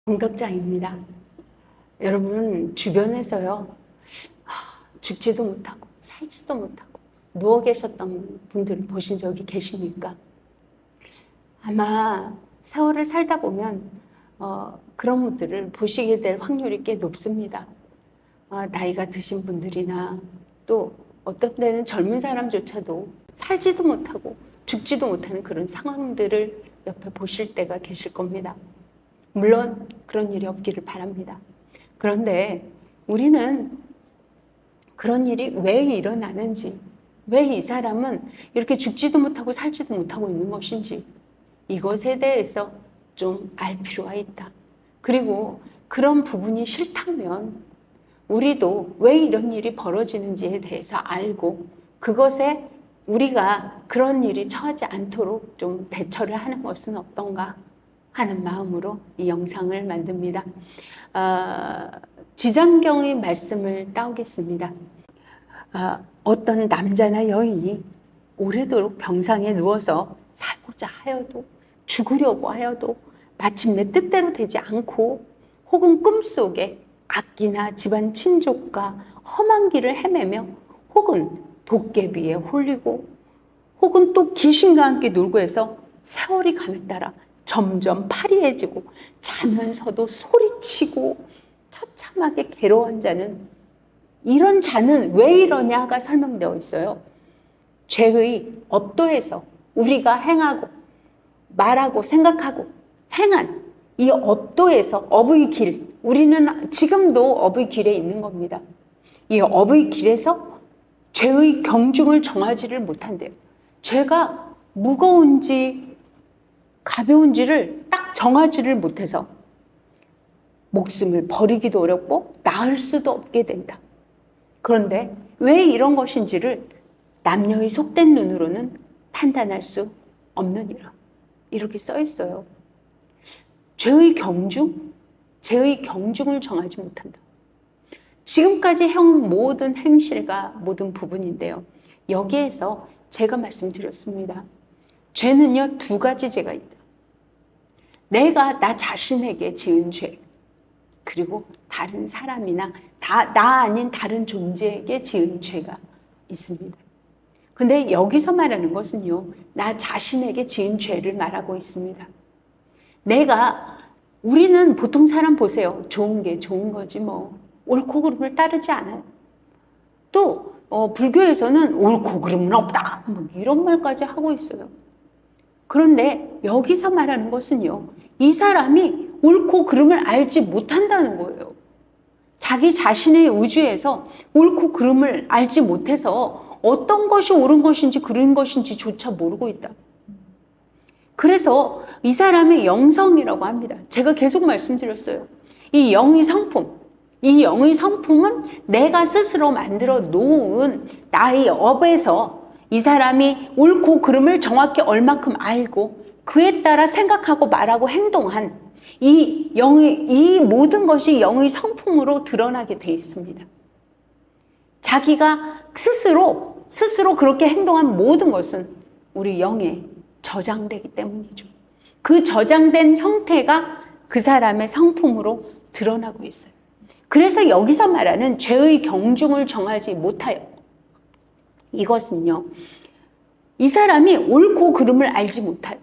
공격자입니다. 여러분 주변에서요, 죽지도 못하고 살지도 못하고 누워 계셨던 분들을 보신 적이 계십니까? 아마 세월을 살다 보면 그런 분들을 보시게 될 확률이 꽤 높습니다. 나이가 드신 분들이나 또 어떤 때는 젊은 사람조차도 살지도 못하고 죽지도 못하는 그런 상황들을 옆에 보실 때가 계실 겁니다. 물론 그런 일이 없기를 바랍니다. 그런데 우리는 그런 일이 왜 일어나는지, 왜 이 사람은 이렇게 죽지도 못하고 살지도 못하고 있는 것인지, 이것에 대해서 좀 알 필요가 있다. 그리고 그런 부분이 싫다면 우리도 왜 이런 일이 벌어지는지에 대해서 알고 그것에 우리가 그런 일이 처하지 않도록 좀 대처를 하는 것은 어떤가 하는 마음으로 이 영상을 만듭니다. 지장경의 말씀을 따오겠습니다. 어떤 남자나 여인이 오래도록 병상에 누워서 살고자 하여도 죽으려고 하여도 마침내 뜻대로 되지 않고 혹은 꿈속에 악기나 집안 친족과 험한 길을 헤매며 혹은 도깨비에 홀리고 혹은 또 귀신과 함께 놀고 해서 세월이 감에 따라 점점 파리해지고 자면서도 소리치고 처참하게 괴로운 자는, 이런 자는 왜 이러냐가 설명되어 있어요. 죄의 업도에서 우리가 행하고 말하고 생각하고 행한 이 업도에서 업의 길, 우리는 지금도 업의 길에 있는 겁니다. 이 업의 길에서 죄의 경중을 정하지를 못한대요. 죄가 무거운지 가벼운지를 딱 정하지를 못해서 목숨을 버리기도 어렵고 낳을 수도 없게 된다. 그런데 왜 이런 것인지를 남녀의 속된 눈으로는 판단할 수 없느니라. 이렇게 써 있어요. 죄의 경중? 죄의 경중을 정하지 못한다. 지금까지 해온 모든 행실과 모든 부분인데요. 여기에서 제가 말씀드렸습니다. 죄는요, 두 가지 죄가 있다. 내가 나 자신에게 지은 죄, 그리고 다른 사람이나 나 아닌 다른 존재에게 지은 죄가 있습니다. 근데 여기서 말하는 것은요, 나 자신에게 지은 죄를 말하고 있습니다. 우리는 보통 사람 보세요. 좋은 게 좋은 거지 뭐. 옳고 그름을 따르지 않아요. 또 불교에서는 옳고 그름은 없다, 뭐 이런 말까지 하고 있어요. 그런데 여기서 말하는 것은요, 이 사람이 옳고 그름을 알지 못한다는 거예요. 자기 자신의 우주에서 옳고 그름을 알지 못해서 어떤 것이 옳은 것인지 그른 것인지조차 모르고 있다. 그래서 이 사람의 영성이라고 합니다. 제가 계속 말씀드렸어요. 이 영의 성품은 내가 스스로 만들어 놓은 나의 업에서 이 사람이 옳고 그름을 정확히 얼마큼 알고 그에 따라 생각하고 말하고 행동한 이 모든 것이 영의 성품으로 드러나게 돼 있습니다. 자기가 스스로 그렇게 행동한 모든 것은 우리 영에 저장되기 때문이죠. 그 저장된 형태가 그 사람의 성품으로 드러나고 있어요. 그래서 여기서 말하는 죄의 경중을 정하지 못하여, 이것은요, 이 사람이 옳고 그름을 알지 못하여,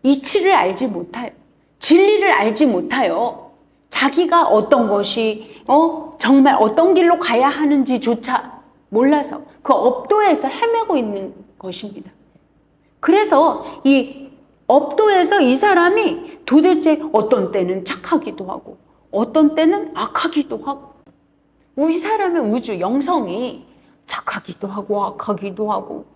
이치를 알지 못하여, 진리를 알지 못하여, 자기가 어떤 것이 정말 어떤 길로 가야 하는지조차 몰라서 그 업도에서 헤매고 있는 것입니다. 그래서 이 업도에서 이 사람이 도대체 어떤 때는 착하기도 하고 어떤 때는 악하기도 하고, 이 사람의 우주, 영성이 착하기도 하고 악하기도 하고,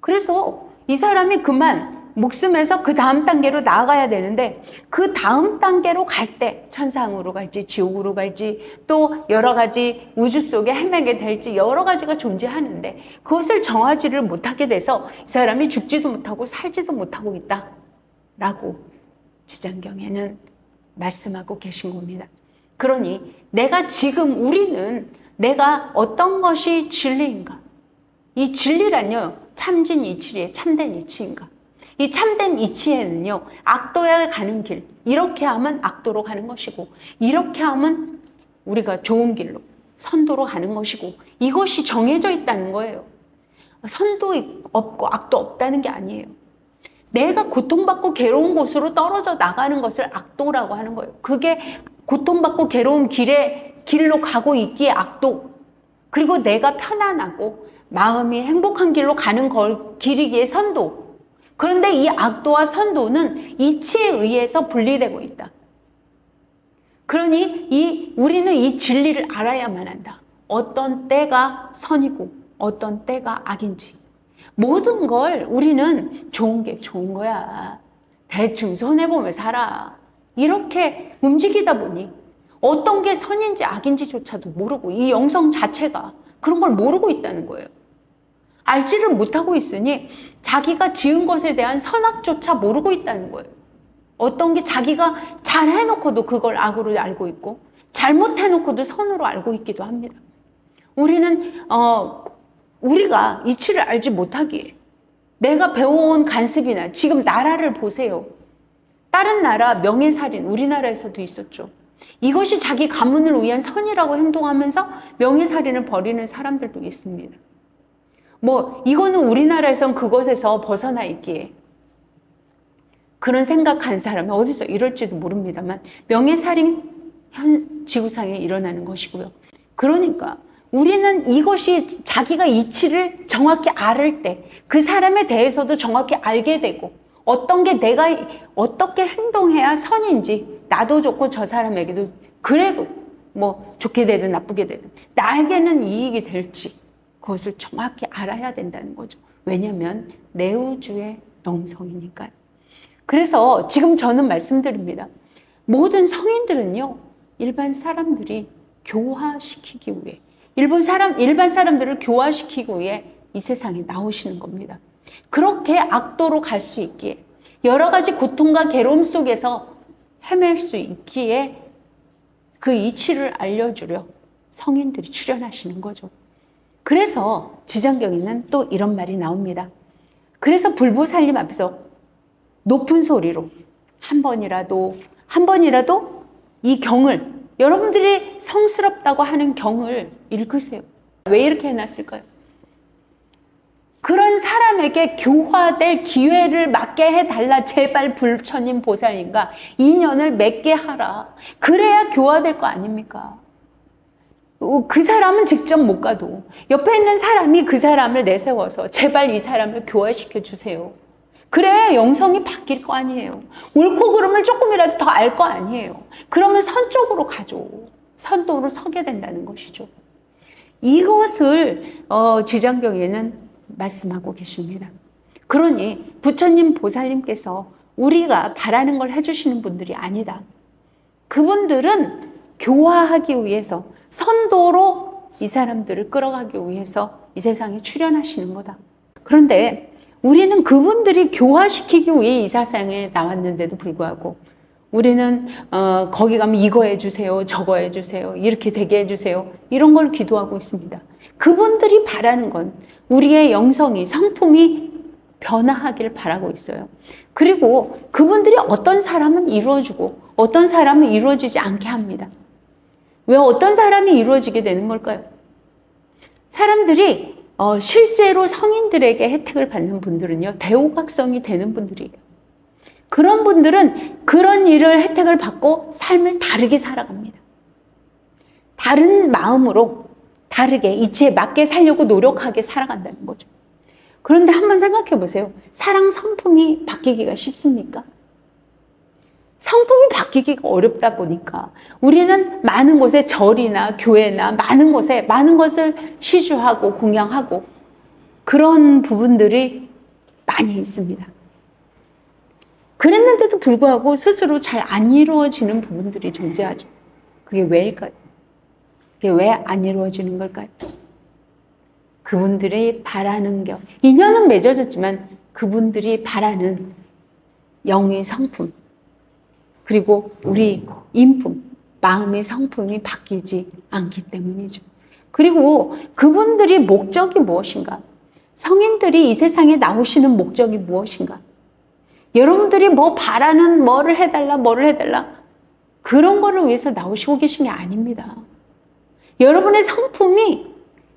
그래서 이 사람이 그만 목숨에서 그 다음 단계로 나아가야 되는데, 그 다음 단계로 갈 때 천상으로 갈지 지옥으로 갈지 또 여러 가지 우주 속에 헤매게 될지 여러 가지가 존재하는데, 그것을 정하지를 못하게 돼서 이 사람이 죽지도 못하고 살지도 못하고 있다라고 지장경에는 말씀하고 계신 겁니다. 그러니 우리는 내가 어떤 것이 진리인가, 이 진리란요, 참진 이치리의 참된 이치인가, 이 참된 이치에는요, 악도에 가는 길, 이렇게 하면 악도로 가는 것이고, 이렇게 하면 우리가 좋은 길로, 선도로 가는 것이고, 이것이 정해져 있다는 거예요. 선도 없고 악도 없다는 게 아니에요. 내가 고통받고 괴로운 곳으로 떨어져 나가는 것을 악도라고 하는 거예요. 그게 고통받고 괴로운 길로 가고 있기에 악도, 그리고 내가 편안하고 마음이 행복한 길로 가는 길이기에 선도. 그런데 이 악도와 선도는 이치에 의해서 분리되고 있다. 그러니 우리는 이 진리를 알아야만 한다. 어떤 때가 선이고 어떤 때가 악인지. 모든 걸 우리는 좋은 게 좋은 거야. 대충 손해보며 살아. 이렇게 움직이다 보니 어떤 게 선인지 악인지조차도 모르고, 이 영성 자체가 그런 걸 모르고 있다는 거예요. 알지를 못하고 있으니 자기가 지은 것에 대한 선악조차 모르고 있다는 거예요. 어떤 게 자기가 잘 해놓고도 그걸 악으로 알고 있고, 잘못해놓고도 선으로 알고 있기도 합니다. 우리가 이치를 알지 못하기에 내가 배워온 간습이나, 지금 나라를 보세요. 다른 나라 명예살인, 우리나라에서도 있었죠. 이것이 자기 가문을 위한 선이라고 행동하면서 명예살인을 벌이는 사람들도 있습니다. 이거는 우리나라에선 그것에서 벗어나 있기에 그런 생각하는 사람이 어디서 이럴지도 모릅니다만, 명예살인 현 지구상에 일어나는 것이고요. 그러니까 우리는 이것이 자기가 이치를 정확히 알을 때 그 사람에 대해서도 정확히 알게 되고, 어떤 게 내가 어떻게 행동해야 선인지, 나도 좋고 저 사람에게도 그래도 좋게 되든 나쁘게 되든 나에게는 이익이 될지, 그것을 정확히 알아야 된다는 거죠. 왜냐하면 내 우주의 영성이니까요. 그래서 지금 저는 말씀드립니다. 모든 성인들은요, 일반 사람들이 교화시키기 위해, 일반 사람들을 교화시키기 위해 이 세상에 나오시는 겁니다. 그렇게 악도로 갈 수 있기에, 여러 가지 고통과 괴로움 속에서 헤맬 수 있기에 그 이치를 알려주려 성인들이 출현하시는 거죠. 그래서 지장경에는 또 이런 말이 나옵니다. 그래서 불보살님 앞에서 높은 소리로 한 번이라도 이 경을, 여러분들이 성스럽다고 하는 경을 읽으세요. 왜 이렇게 해놨을까요? 그런 사람에게 교화될 기회를 맞게 해달라. 제발 부처님 보살님과 인연을 맺게 하라. 그래야 교화될 거 아닙니까? 그 사람은 직접 못 가도 옆에 있는 사람이 그 사람을 내세워서 제발 이 사람을 교화시켜 주세요. 그래야 영성이 바뀔 거 아니에요. 옳고 그름을 조금이라도 더 알 거 아니에요. 그러면 선 쪽으로 가죠. 선도로 서게 된다는 것이죠. 이것을 지장경에는 말씀하고 계십니다. 그러니 부처님 보살님께서 우리가 바라는 걸 해주시는 분들이 아니다. 그분들은 교화하기 위해서, 선도로 이 사람들을 끌어가기 위해서 이 세상에 출현하시는 거다. 그런데 우리는 그분들이 교화시키기 위해 이 세상에 나왔는데도 불구하고 우리는 거기 가면 이거 해주세요, 저거 해주세요, 이렇게 되게 해주세요, 이런 걸 기도하고 있습니다. 그분들이 바라는 건 우리의 영성이, 성품이 변화하기를 바라고 있어요. 그리고 그분들이 어떤 사람은 이루어지고 어떤 사람은 이루어지지 않게 합니다. 왜 어떤 사람이 이루어지게 되는 걸까요? 사람들이 실제로 성인들에게 혜택을 받는 분들은요, 대오각성이 되는 분들이에요. 그런 분들은 그런 일을 혜택을 받고 삶을 다르게 살아갑니다. 다른 마음으로 다르게 이치에 맞게 살려고 노력하게 살아간다는 거죠. 그런데 한번 생각해 보세요. 사랑 성품이 바뀌기가 쉽습니까? 성품이 바뀌기가 어렵다 보니까 우리는 많은 곳에 절이나 교회나 많은 것을 시주하고 공양하고 그런 부분들이 많이 있습니다. 그랬는데도 불구하고 스스로 잘 안 이루어지는 부분들이 존재하죠. 그게 왜일까요? 그게 왜 안 이루어지는 걸까요? 그분들이 바라는 게, 인연은 맺어졌지만 그분들이 바라는 영의 성품, 그리고 우리 인품, 마음의 성품이 바뀌지 않기 때문이죠. 그리고 그분들이 목적이 무엇인가? 성인들이 이 세상에 나오시는 목적이 무엇인가? 여러분들이 뭐 바라는 뭐를 해달라 그런 거를 위해서 나오시고 계신 게 아닙니다. 여러분의 성품이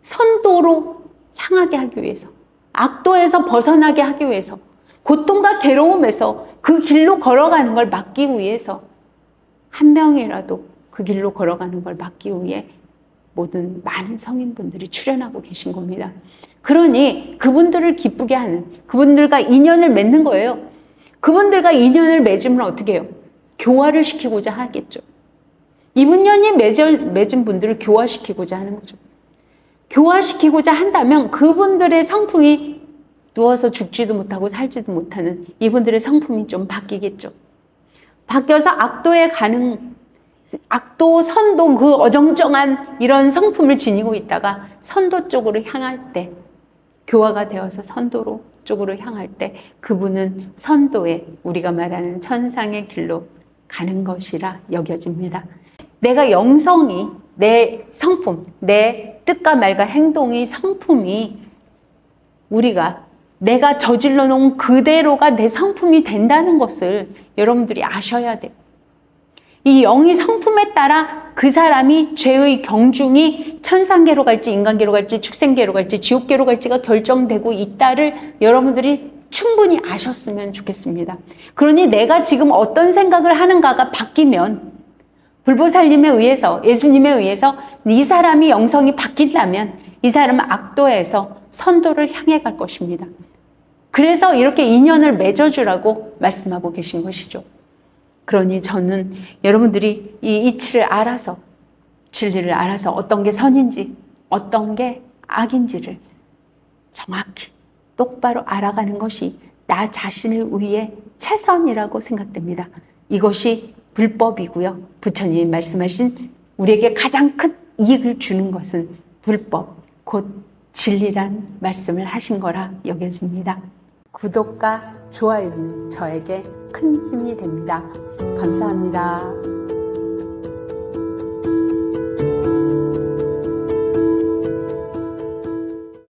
선도로 향하게 하기 위해서, 악도에서 벗어나게 하기 위해서, 고통과 괴로움에서 그 길로 걸어가는 걸 막기 위해서, 한 명이라도 그 길로 걸어가는 걸 막기 위해 모든 많은 성인분들이 출연하고 계신 겁니다. 그러니 그분들을 기쁘게 하는, 그분들과 인연을 맺는 거예요. 그분들과 인연을 맺으면 어떻게 해요? 교화를 시키고자 하겠죠. 이분연이 맺은 분들을 교화시키고자 하는 거죠. 교화시키고자 한다면 그분들의 성품이 누워서 죽지도 못하고 살지도 못하는 이분들의 성품이 좀 바뀌겠죠. 바뀌어서 악도에 가는, 악도, 선도, 그 어정쩡한 이런 성품을 지니고 있다가 선도 쪽으로 향할 때, 교화가 되어서 선도로 쪽으로 향할 때 그분은 선도의, 우리가 말하는 천상의 길로 가는 것이라 여겨집니다. 내가 영성이, 내 성품, 내 뜻과 말과 행동이, 성품이 내가 저질러 놓은 그대로가 내 성품이 된다는 것을 여러분들이 아셔야 돼요. 이 영의 성품에 따라 그 사람이 죄의 경중이 천상계로 갈지 인간계로 갈지 축생계로 갈지 지옥계로 갈지가 결정되고 있다를 여러분들이 충분히 아셨으면 좋겠습니다. 그러니 내가 지금 어떤 생각을 하는가가 바뀌면, 불보살님에 의해서, 예수님에 의해서 이 사람이 영성이 바뀐다면 이 사람은 악도에서 선도를 향해 갈 것입니다. 그래서 이렇게 인연을 맺어주라고 말씀하고 계신 것이죠. 그러니 저는 여러분들이 이 이치를 알아서, 진리를 알아서 어떤 게 선인지 어떤 게 악인지를 정확히 똑바로 알아가는 것이 나 자신을 위해 최선이라고 생각됩니다. 이것이 불법이고요. 부처님이 말씀하신 우리에게 가장 큰 이익을 주는 것은 불법, 곧 진리란 말씀을 하신 거라 여겨집니다. 구독과 좋아요는 저에게 큰 힘이 됩니다. 감사합니다.